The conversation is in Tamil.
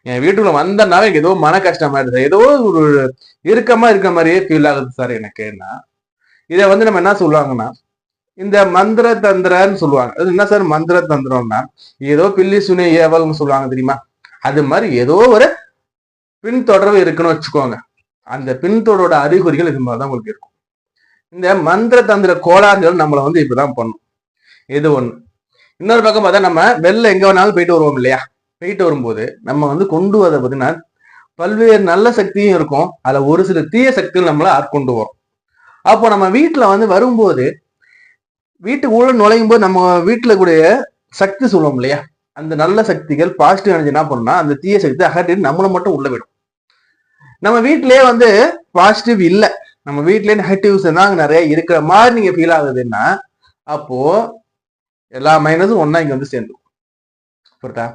என் வீட்டுக்குள்ள வந்தனால எனக்கு ஏதோ மன கஷ்டமாயிடுது, ஏதோ ஒரு இறுக்கமா இருக்க மாதிரியே ஃபீல் ஆகுது சார் எனக்குன்னா, இதை வந்து நம்ம என்ன சொல்லுவாங்கன்னா இந்த மந்திர தந்திரன்னு சொல்லுவாங்க. அது என்ன சார் மந்திர தந்திரம்னா, ஏதோ பில்லி சுனி ஏவல்னு சொல்லுவாங்க தெரியுமா, அது மாதிரி ஏதோ ஒரு பின்தொடர்பு இருக்குன்னு வச்சுக்கோங்க. அந்த பின்தொடரோட அறிகுறிகள் இது மாதிரிதான் உங்களுக்கு இருக்கும். இந்த மந்திர தந்திர கோளாறுகள் நம்மளை வந்து இப்படிதான் பண்ணும். இது ஒண்ணு. இன்னொரு பக்கம் பார்த்தா நம்ம வெளில எங்க வேணாலும் போயிட்டு வருவோம் இல்லையா, போயிட்டு வரும்போது நம்ம வந்து கொண்டு வரத பார்த்தீங்கன்னா பல்வேறு நல்ல சக்தியும் இருக்கும், அதுல ஒரு சில தீய சக்திகள் நம்மள ஆட்கொண்டு வரும். அப்போ நம்ம வீட்டுல வந்து வரும்போது, வீட்டுக்கு உள்ள நுழையும் போது நம்ம வீட்டுல கூடிய சக்தி சொல்லுவோம் இல்லையா, அந்த நல்ல சக்திகள் பாசிட்டிவ் எனர்ஜி என்ன பண்ணா அந்த தீய சக்தி அகற்றிட்டு நம்மளை மட்டும் உள்ள விடும். நம்ம வீட்டிலேயே வந்து பாசிட்டிவ் இல்ல, நம்ம வீட்லயே நெகட்டிவ்ஸ் தான் நிறைய இருக்கிற மாதிரி நீங்க ஃபீல் ஆகுதுன்னா, அப்போ எல்லா மைனஸும் ஒன்னா இங்க வந்து சேர்ந்துடும். புரியுதா?